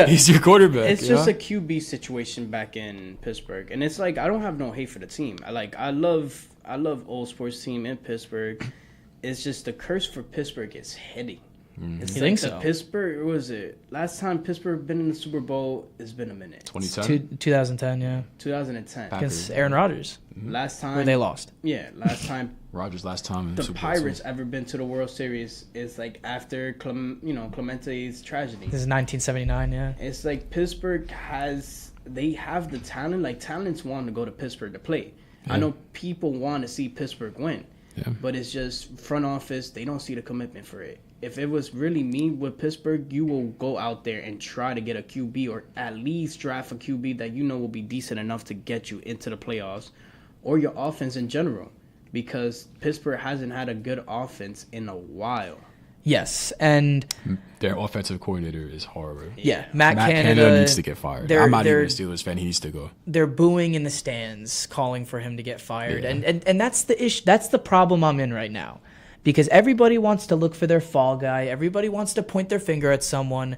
He's your quarterback. It's just a QB situation back in Pittsburgh, and it's like I don't have no hate for the team. I love old sports team in Pittsburgh. It's just the curse for Pittsburgh is hitting. Mm-hmm. You think so? Pittsburgh, what was it? Last time Pittsburgh been in the Super Bowl, it's been a minute. 2010? 2010, yeah. 2010. Against Aaron Rodgers. Mm-hmm. Last time. Where they lost. Yeah, last time. Rodgers last time in the Super Pirates Bowl. Ever been to the World Series is after Clemente's tragedy. This is 1979, yeah. It's like Pittsburgh they have the talent. Talents want to go to Pittsburgh to play. Yeah. I know people want to see Pittsburgh win. Yeah. But it's just front office, they don't see the commitment for it. If it was really me with Pittsburgh, you will go out there and try to get a QB or at least draft a QB that will be decent enough to get you into the playoffs or your offense in general, because Pittsburgh hasn't had a good offense in a while. Yes, and their offensive coordinator is horrible. Yeah, Matt Canada needs to get fired. I'm not even a Steelers fan. He needs to go. They're booing in the stands, calling for him to get fired, and that's the issue. That's the problem I'm in right now, because everybody wants to look for their fall guy. Everybody wants to point their finger at someone.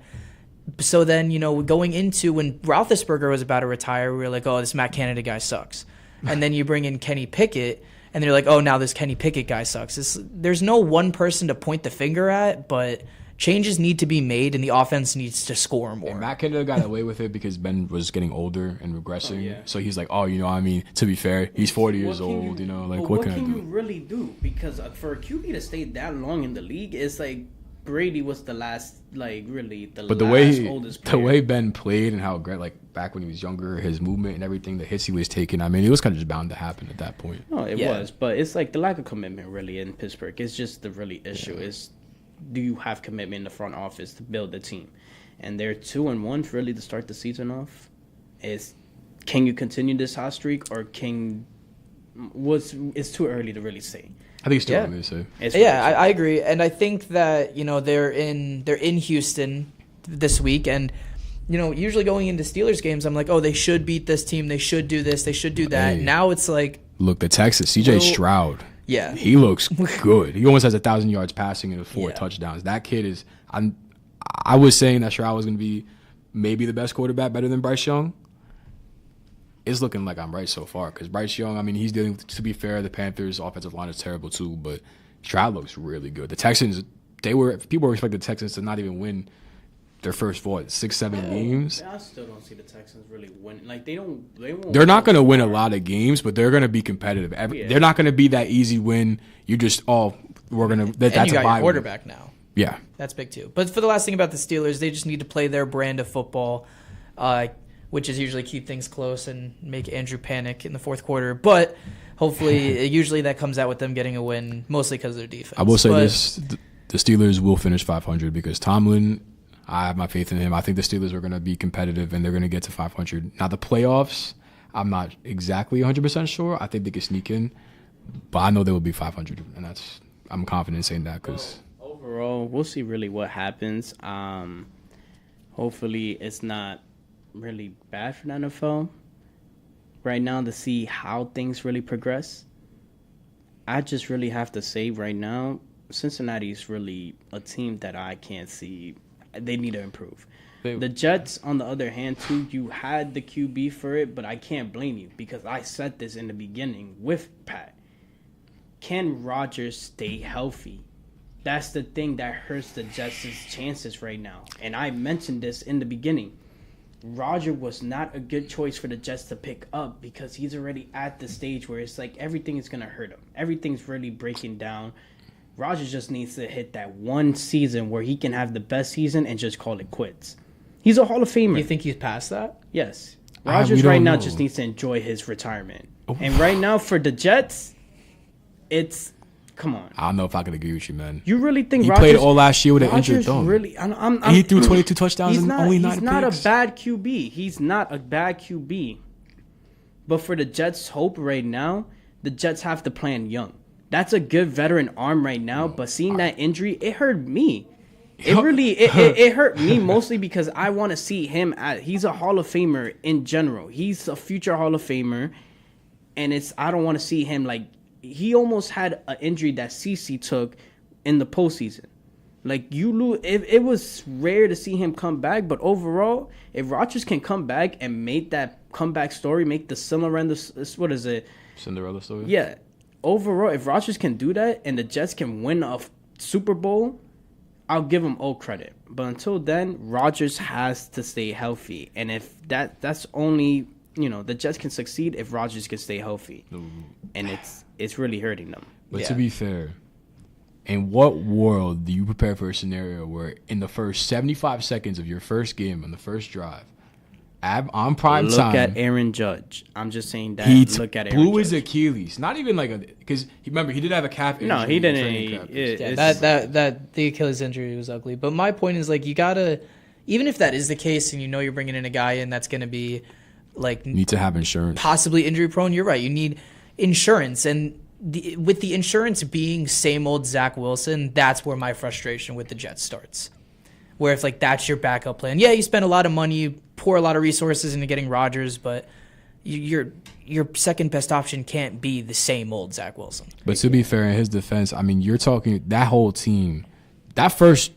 So then, going into when Roethlisberger was about to retire, we were like, "Oh, this Matt Canada guy sucks," and then you bring in Kenny Pickett. And they're like, oh, now this Kenny Pickett guy sucks. There's no one person to point the finger at, but changes need to be made, and the offense needs to score more. And Matt Canada got away with it because Ben was getting older and regressing. Oh, yeah. So he's like, to be fair, he's 40 years old. What can I do? What can you really do? Because for a QB to stay that long in the league, it's like Brady was the last, oldest player. The way Ben played and how great, back when he was younger, his movement and everything, the hits he was taking, it was kind of just bound to happen at that point. No, it was, but it's the lack of commitment really in Pittsburgh. It's just the really issue is, do you have commitment in the front office to build the team? And they're 2-1 really to start the season off. Can you continue this hot streak, or it's too early to really say. I think it's still Yeah. early to say. I agree, and I think that they're in Houston this week, and usually going into Steelers games, I'm like, oh, they should beat this team, they should do this, they should do that. Hey. Now it's like, Look, the Texas, C.J. Stroud. yeah, He looks good. He almost has 1,000 yards passing and 4 Yeah. touchdowns. That kid is. I was saying that Stroud was going to be maybe the best quarterback, better than Bryce Young. It's looking like I'm right so far because Bryce Young, I mean, he's dealing. To be fair, the Panthers' offensive line is terrible too, but Stroud looks really good. The Texans, people were expecting the Texans to not even win their first 6-7 games. I still don't see the Texans really win. Like they won't. They're not going to win a lot of games, but they're going to be competitive. They're not going to be that easy win. You just we're going to. That's and you a got bye your quarterback now. Yeah. That's big too. But for the last thing about the Steelers, they just need to play their brand of football, which is usually keep things close and make Andrew panic in the fourth quarter. But hopefully, usually that comes out with them getting a win, mostly because of their defense. I will say this: the Steelers will finish 500 because Tomlin. I have my faith in him. I think the Steelers are going to be competitive and they're going to get to 500. Now the playoffs, I'm not exactly 100% sure. I think they can sneak in, but I know they will be 500, and I'm confident in saying that because. Overall, we'll see really what happens. Hopefully, it's not really bad for the NFL right now to see how things really progress. I just really have to say right now, Cincinnati's really a team that I can't see. They need to improve. The Jets, on the other hand, too, you had the QB for it, but I can't blame you because I said this in the beginning with Pat. Can Rodgers stay healthy? That's the thing that hurts the Jets' chances right now. And I mentioned this in the beginning. Rodgers was not a good choice for the Jets to pick up because he's already at the stage where it's like everything is going to hurt him. Everything's really breaking down. Rodgers just needs to hit that one season where he can have the best season and just call it quits. He's a Hall of Famer. You think he's past that? Yes. Rodgers right now just needs to enjoy his retirement. And right now for the Jets, it's come on. I don't know if I can agree with you, man. You really think he Rodgers played all last year with an injured thumb? Really, he threw 22 touchdowns and only 9 picks. He's not a bad QB. He's not a bad QB. But for the Jets' hope right now, the Jets have to plan young. That's a good veteran arm right now, but seeing that injury, it hurt me. It hurt me mostly because I want to see him he's a Hall of Famer in general. He's a future Hall of Famer, and I don't want to see him like he almost had an injury that CeCe took in the postseason. Like you lose, it was rare to see him come back, but overall, if Rodgers can come back and make that comeback story, make the Cinderella story? Yeah. Overall, if Rodgers can do that and the Jets can win a Super Bowl, I'll give him all credit. But until then, Rodgers has to stay healthy. And if that's only, the Jets can succeed if Rodgers can stay healthy. And it's really hurting them. But to be fair, in what world do you prepare for a scenario where in the first 75 seconds of your first game on the first drive, on prime time, look at Aaron Judge. I'm just saying that. Look at Aaron blew Judge. his Achilles. Not even because remember he did have a calf injury. No, he didn't. That the Achilles injury was ugly. But my point is like you gotta, even if that is the case, and you're bringing in a guy in that's gonna be like you need to have insurance, possibly injury prone. You're right. You need insurance, and with the insurance being same old Zach Wilson, that's where my frustration with the Jets starts. Where if like that's your backup plan, yeah, you spend a lot of money, you pour a lot of resources into getting Rodgers, but your second best option can't be the same old Zach Wilson. But to be fair, in his defense, I mean, you're talking that whole team. The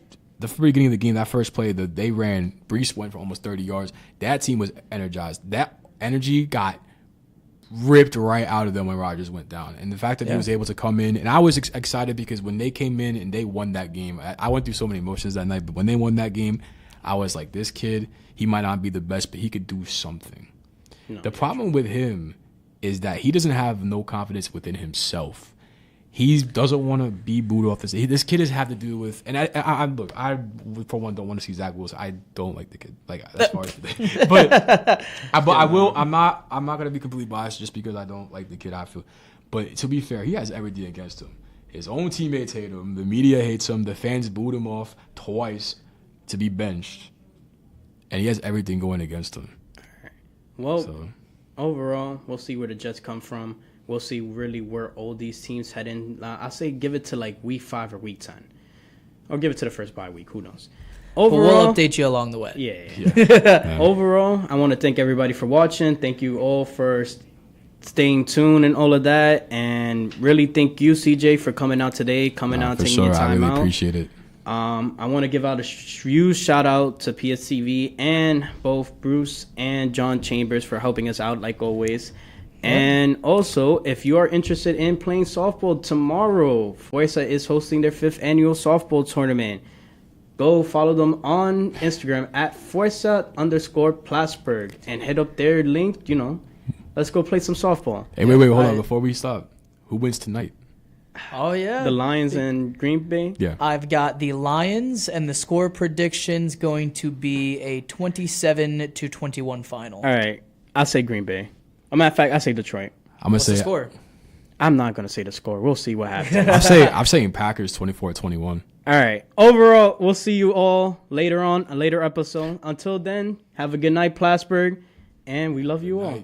beginning of the game, that first play that they ran, Brees went for almost 30 yards. That team was energized. That energy got ripped right out of them when Rodgers went down. And the fact that he was able to come in, and I was excited because when they came in and they won that game, I went through so many emotions that night, but when they won that game, I was like, this kid, he might not be the best, but he could do something. The problem with him is that he doesn't have no confidence within himself. He doesn't want to be booed off this. This kid has had to do with, and I look, I for one don't want to see Zach Wilson. I don't like the kid, like as far as, but I will. I'm not gonna be completely biased just because I don't like the kid. I feel, but to be fair, he has everything against him. His own teammates hate him. The media hates him. The fans booed him off twice to be benched, and he has everything going against him. Well, overall, we'll see where the Jets come from. we'll see really where all these teams head in. I'll say give it to like week 5 or week 10, or give it to the first bye week. Who knows? Overall, we'll update you along the way. Yeah. Overall, I want to thank everybody for watching. Thank you all for staying tuned and all of that, and really thank you, CJ, for coming out today, taking your time out. I really appreciate it. I want to give out a huge shout out to PSTV and both Bruce and John Chambers for helping us out like always. And also, if you are interested in playing softball tomorrow, Fuerza is hosting their 5th annual softball tournament. Go follow them on Instagram at Fuerza_Plattsburgh and head up their link. Let's go play some softball. Hey, wait, hold on. Before we stop, who wins tonight? Oh, yeah. The Lions and Green Bay? Yeah. I've got the Lions, and the score prediction's going to be a 27-21 final. All right. I'll say Green Bay. As a matter of fact, I say Detroit. What's the score? I'm not going to say the score. We'll see what happens. I'm saying Packers 24-21. All right. Overall, we'll see you all later on, a later episode. Until then, have a good night, Plattsburgh, and we love you all.